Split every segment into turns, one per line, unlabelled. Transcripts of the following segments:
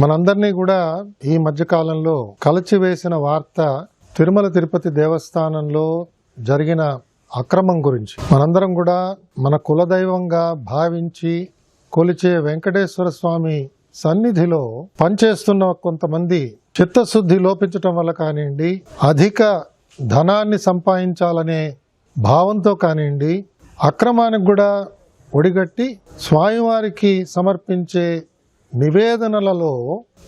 మనందరినీ కూడా ఈ మధ్యకాలంలో కలచివేసిన వార్త తిరుమల తిరుపతి దేవస్థానంలో జరిగిన అక్రమం గురించి. మనందరం కూడా మన కులదైవంగా భావించి కొలిచే వెంకటేశ్వర స్వామి సన్నిధిలో పనిచేస్తున్న కొంతమంది చిత్తశుద్ధి లోపించటం వల్ల కానివ్వండి, అధిక ధనాన్ని సంపాదించాలనే భావంతో కానివ్వండి, అక్రమానికి కూడా ఒడిగట్టి స్వామివారికి సమర్పించే నివేదనలలో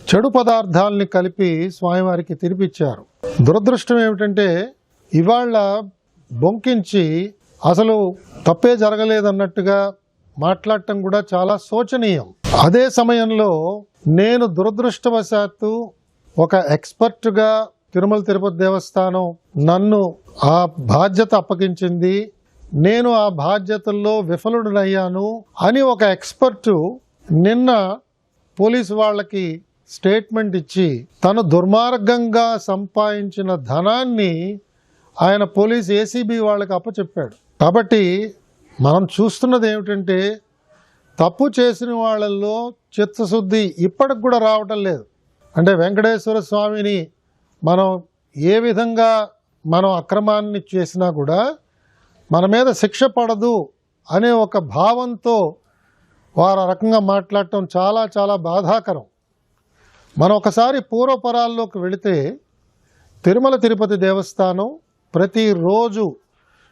చెడు పదార్థాలని కలిపి స్వామివారికి తినిపించారు. దురదృష్టం ఏమిటంటే ఇవాళ బొంకించి అసలు తప్పే జరగలేదన్నట్టుగా మాట్లాడటం కూడా చాలా శోచనీయం. అదే సమయంలో నేను దురదృష్టవశాత్తు ఒక ఎక్స్పర్ట్గా తిరుమల తిరుపతి దేవస్థానం నన్ను ఆ బాధ్యత అప్పగించింది, నేను ఆ బాధ్యతల్లో విఫలుడనయ్యాను అని ఒక ఎక్స్పర్టు నిన్న పోలీసు వాళ్ళకి స్టేట్మెంట్ ఇచ్చి తను దుర్మార్గంగా సంపాదించిన ధనాన్ని ఆయన పోలీస్ ఏసీబీ వాళ్ళకి అప్పచెప్పాడు. కాబట్టి మనం చూస్తున్నది ఏమిటంటే తప్పు చేసిన వాళ్ళల్లో చిత్తశుద్ధి ఇప్పటికి కూడా రావటం లేదు. అంటే వెంకటేశ్వర స్వామిని మనం ఏ విధంగా మనం అక్రమాన్ని చేసినా కూడా మన మీద శిక్ష పడదు అనే ఒక భావంతో వారు ఆ రకంగా మాట్లాడటం చాలా చాలా బాధాకరం. మనం ఒకసారి పూర్వపరాల్లోకి వెళితే తిరుమల తిరుపతి దేవస్థానం ప్రతిరోజు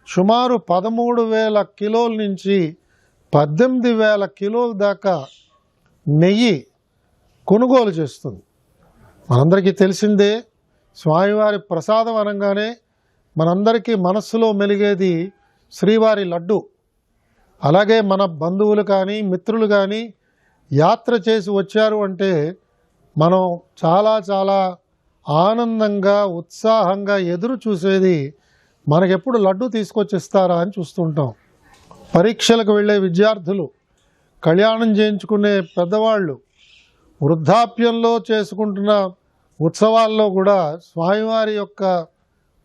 సుమారు 13,000 కిలోల నుంచి 18,000 కిలోల దాకా నెయ్యి కొనుగోలు చేస్తుంది. మనందరికీ తెలిసిందే, స్వామివారి ప్రసాదం అనగానే మనందరికీ మనస్సులో మెలిగేది శ్రీవారి లడ్డు. అలాగే మన బంధువులు కానీ మిత్రులు కానీ యాత్ర చేసి వచ్చారు అంటే మనం చాలా చాలా ఆనందంగా ఉత్సాహంగా ఎదురు చూసేది మనకెప్పుడు లడ్డు తీసుకొచ్చిస్తారా అని చూస్తుంటాం. పరీక్షలకు వెళ్ళే విద్యార్థులు, కళ్యాణం చేయించుకునే పెద్దవాళ్ళు, వృద్ధాప్యంలో చేసుకుంటున్న ఉత్సవాల్లో కూడా స్వామివారి యొక్క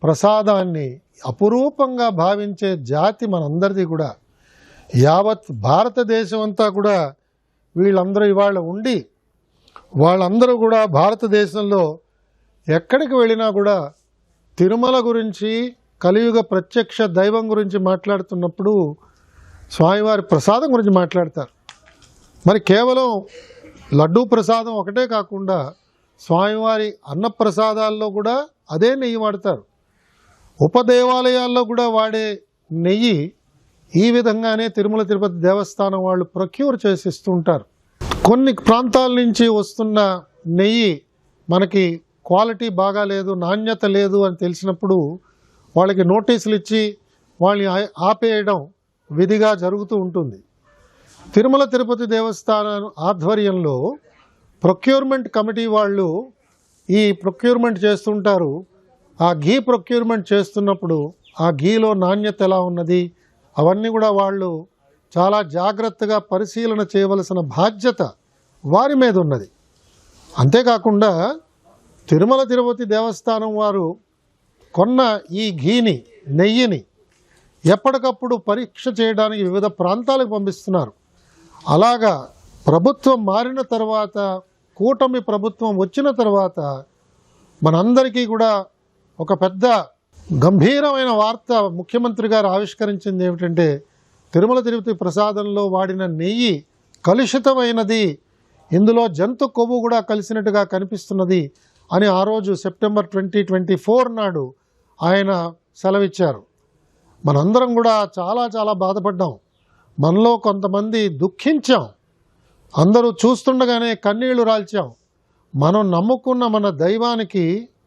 ప్రసాదాన్ని అపురూపంగా భావించే జాతి మనందరిది కూడా. యావత్ భారతదేశం అంతా కూడా వీళ్ళందరూ ఇవాళ ఉండి వాళ్ళందరూ కూడా భారతదేశంలో ఎక్కడికి వెళ్ళినా కూడా తిరుమల గురించి, కలియుగ ప్రత్యక్ష దైవం గురించి మాట్లాడుతున్నప్పుడు స్వామివారి ప్రసాదం గురించి మాట్లాడతారు. మరి కేవలం లడ్డూ ప్రసాదం ఒకటే కాకుండా స్వామివారి అన్నప్రసాదాల్లో కూడా అదే నెయ్యి వాడతారు. ఉపదేవాలయాల్లో కూడా వాడే నెయ్యి ఈ విధంగానే తిరుమల తిరుపతి దేవస్థానం వాళ్ళు ప్రొక్యూర్ చేసి ఇస్తుంటారు. కొన్ని ప్రాంతాల నుంచి వస్తున్న నెయ్యి మనకి క్వాలిటీ బాగాలేదు, నాణ్యత లేదు అని తెలిసినప్పుడు వాళ్ళకి నోటీసులు ఇచ్చి వాళ్ళని ఆపేయడం విధిగా జరుగుతూ ఉంటుంది. తిరుమల తిరుపతి దేవస్థానం ఆధ్వర్యంలో ప్రొక్యూర్మెంట్ కమిటీ వాళ్ళు ఈ ప్రొక్యూర్మెంట్ చేస్తుంటారు. ఆ ఘీ ప్రొక్యూర్మెంట్ చేస్తున్నప్పుడు ఆ ఘీలో నాణ్యత ఎలా ఉన్నది అవన్నీ కూడా వాళ్ళు చాలా జాగ్రత్తగా పరిశీలన చేయవలసిన బాధ్యత వారి మీద ఉన్నది. అంతేకాకుండా తిరుమల తిరుపతి దేవస్థానం వారు కొన్న ఈ ఘీని, నెయ్యిని ఎప్పటికప్పుడు పరీక్ష చేయడానికి వివిధ ప్రాంతాలకు పంపిస్తున్నారు. అలాగా ప్రభుత్వం మారిన తర్వాత, కూటమి ప్రభుత్వం వచ్చిన తర్వాత మనందరికీ కూడా ఒక పెద్ద గంభీరమైన వార్త ముఖ్యమంత్రి గారు ఆవిష్కరించింది ఏమిటంటే తిరుమల తిరుపతి ప్రసాదంలో వాడిన నెయ్యి కలుషితమైనది, ఇందులో జంతు కొవ్వు కూడా కలిసినట్టుగా కనిపిస్తున్నది అని ఆ రోజు సెప్టెంబర్ 2024 నాడు ఆయన సెలవిచ్చారు. మనందరం కూడా చాలా చాలా బాధపడ్డాం. మనలో కొంతమంది దుఃఖించాం. అందరూ చూస్తుండగానే కన్నీళ్లు రాల్చాం. మనం నమ్ముకున్న మన దైవానికి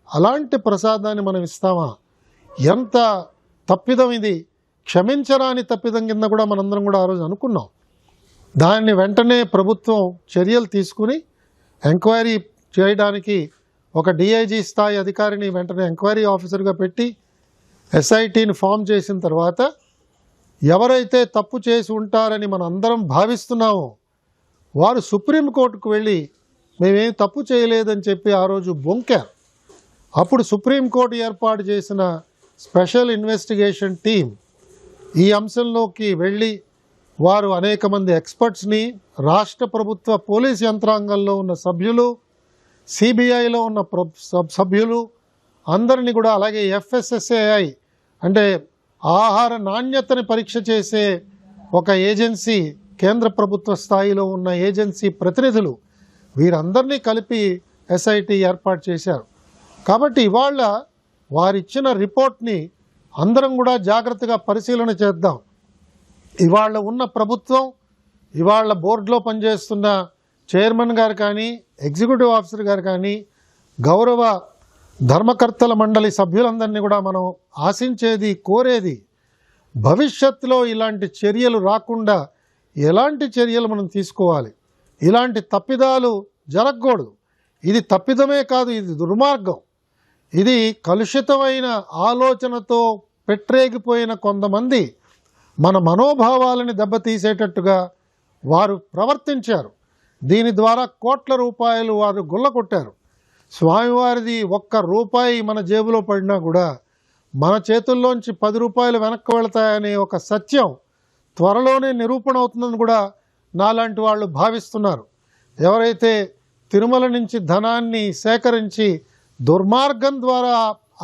అలాంటి ప్రసాదాన్ని మనం ఇస్తామా? ఎంత తప్పిదం ఇది! క్షమించరాని తప్పిదం కింద కూడా మనందరం కూడా ఆ రోజు అనుకున్నాం. దాన్ని వెంటనే ప్రభుత్వం చర్యలు తీసుకుని ఎంక్వైరీ చేయడానికి ఒక డిఐజీ స్థాయి అధికారిని వెంటనే ఎంక్వైరీ ఆఫీసర్గా పెట్టి ఎస్ఐటీని ఫామ్ చేసిన తర్వాత ఎవరైతే తప్పు చేసి ఉంటారని మనం అందరం భావిస్తున్నామో వారు సుప్రీంకోర్టుకు వెళ్ళి మేమేం తప్పు చేయలేదని చెప్పి ఆ రోజు బొంకారు. అప్పుడు సుప్రీంకోర్టు ఏర్పాటు చేసిన స్పెషల్ ఇన్వెస్టిగేషన్ టీం ఈ అంశంలోకి వెళ్ళి వారు అనేక మంది ఎక్స్పర్ట్స్ని, రాష్ట్ర ప్రభుత్వ పోలీస్ యంత్రాంగంలో ఉన్న సభ్యులు, సిబిఐలో ఉన్న సభ్యులు అందరినీ కూడా, అలాగే FSSAI అంటే ఆహార నాణ్యతని పరీక్ష చేసే ఒక ఏజెన్సీ, కేంద్ర ప్రభుత్వ స్థాయిలో ఉన్న ఏజెన్సీ ప్రతినిధులు, వీరందరినీ కలిపి SIT ఏర్పాటు చేశారు. కాబట్టి ఇవాళ వారిచ్చిన రిపోర్ట్ని అందరం కూడా జాగ్రత్తగా పరిశీలన చేద్దాం. ఇవాళ ఉన్న ప్రభుత్వం, ఇవాళ బోర్డులో పనిచేస్తున్న చైర్మన్ గారు కానీ, ఎగ్జిక్యూటివ్ ఆఫీసర్ గారు కానీ, గౌరవ ధర్మకర్తల మండలి సభ్యులందరినీ కూడా మనం ఆశించేది, కోరేది, భవిష్యత్తులో ఇలాంటి చర్యలు రాకుండా ఎలాంటి చర్యలు మనం తీసుకోవాలి. ఇలాంటి తప్పిదాలు జరగకూడదు. ఇది తప్పిదమే కాదు, ఇది దుర్మార్గం. ఇది కలుషితమైన ఆలోచనతో పెట్టరేగిపోయిన కొంతమంది మన మనోభావాలని దెబ్బతీసేటట్టుగా వారు ప్రవర్తించారు. దీని ద్వారా కోట్ల రూపాయలు వారు గుల్లకొట్టారు. స్వామివారిది ఒక్క రూపాయి మన జేబులో పడినా కూడా మన చేతుల్లోంచి 10 రూపాయలు వెనక్కి వెళతాయనే ఒక సత్యం త్వరలోనే నిరూపణ అవుతుందని కూడా నాలాంటి వాళ్ళు భావిస్తున్నారు. ఎవరైతే తిరుమల నుంచి ధనాన్ని సేకరించి దుర్మార్గం ద్వారా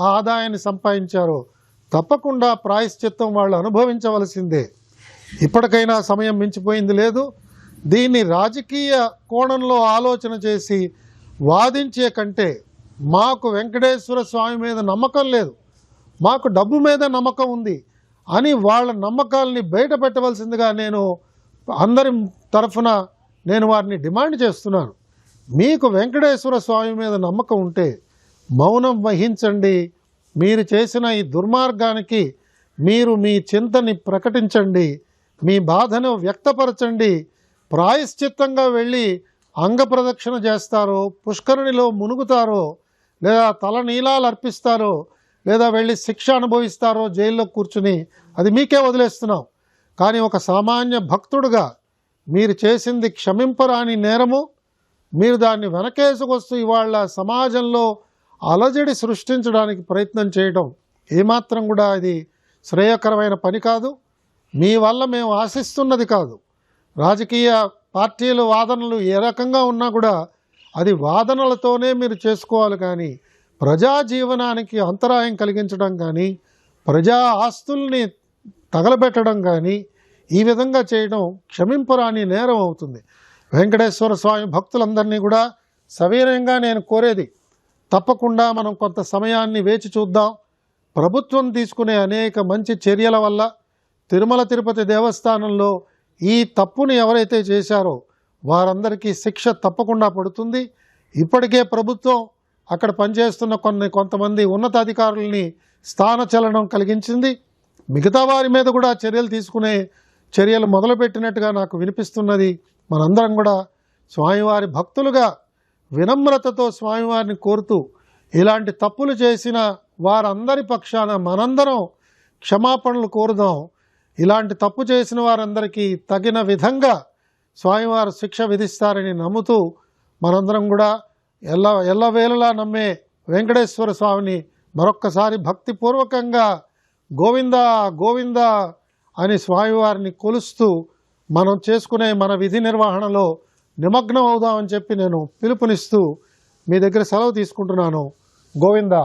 ఆ ఆదాయాన్ని సంపాదించారో తప్పకుండా ప్రాయశ్చిత్తం వాళ్ళు అనుభవించవలసిందే. ఇప్పటికైనా సమయం మించిపోయింది లేదు. దీన్ని రాజకీయ కోణంలో ఆలోచన చేసి వాదించే కంటే, మాకు వెంకటేశ్వర స్వామి మీద నమ్మకం లేదు, మాకు డబ్బు మీద నమ్మకం ఉంది అని వాళ్ళ నమ్మకాలని బయట పెట్టవలసిందిగా నేను అందరి తరఫున నేను వారిని డిమాండ్ చేస్తున్నాను. మీకు వెంకటేశ్వర స్వామి మీద నమ్మకం ఉంటే మౌనం వహించండి. మీరు చేసిన ఈ దుర్మార్గానికి మీరు మీ చింతని ప్రకటించండి, మీ బాధను వ్యక్తపరచండి. ప్రాయశ్చిత్తంగా వెళ్ళి అంగప్రదక్షిణ చేస్తారో, పుష్కరిణిలో మునుగుతారో, లేదా తలనీలాలు అర్పిస్తారో, లేదా వెళ్ళి శిక్ష అనుభవిస్తారో జైల్లో కూర్చుని, అది మీకే వదిలేస్తున్నాం. కానీ ఒక సామాన్య భక్తుడుగా మీరు చేసింది క్షమింపరాని నేరము. మీరు దాన్ని వెనకేసుకొస్తూ ఇవాళ సమాజంలో అలజడి సృష్టించడానికి ప్రయత్నం చేయడం ఏమాత్రం కూడా ఇది శ్రేయకరమైన పని కాదు. మీ వల్ల మేము ఆశిస్తున్నది కాదు. రాజకీయ పార్టీల వాదనలు ఏ రకంగా ఉన్నా కూడా అది వాదనలతోనే మీరు చేసుకోవాలి. కానీ ప్రజా జీవనానికి అంతరాయం కలిగించడం కానీ, ప్రజా ఆస్తుల్ని తగలబెట్టడం కానీ ఈ విధంగా చేయడం క్షమింపరాని నేరం అవుతుంది. వెంకటేశ్వర స్వామి భక్తులందరినీ కూడా సవినయంగా నేను కోరేది, తప్పకుండా మనం కొంత సమయాన్ని వేచి చూద్దాం. ప్రభుత్వం తీసుకునే అనేక మంచి చర్యల వల్ల తిరుమల తిరుపతి దేవస్థానంలో ఈ తప్పుని ఎవరైతే చేశారో వారందరికీ శిక్ష తప్పకుండా పడుతుంది. ఇప్పటికే ప్రభుత్వం అక్కడ పనిచేస్తున్న కొంతమంది ఉన్నతాధికారుల్ని స్థానచలనం కలిగించింది. మిగతా వారి మీద కూడా చర్యలు మొదలుపెట్టినట్టుగా నాకు వినిపిస్తున్నది. మనందరం కూడా స్వామివారి భక్తులుగా వినమ్రతతో స్వామివారిని కోరుతూ ఇలాంటి తప్పులు చేసిన వారందరి పక్షాన మనందరం క్షమాపణలు కోరుదాం. ఇలాంటి తప్పు చేసిన వారందరికీ తగిన విధంగా స్వామివారు శిక్ష విధిస్తారని నమ్ముతూ మనందరం కూడా ఎల్లవేళలా నమ్మే వెంకటేశ్వర స్వామిని మరొక్కసారి భక్తిపూర్వకంగా గోవిందా గోవిందా అని స్వామివారిని కొలుస్తూ మనం చేసుకునే మన విధి నిర్వహణలో నిమగ్నం అవుదామని చెప్పి నేను పిలుపునిస్తూ మీ దగ్గర సెలవు తీసుకుంటున్నాను. గోవిందా.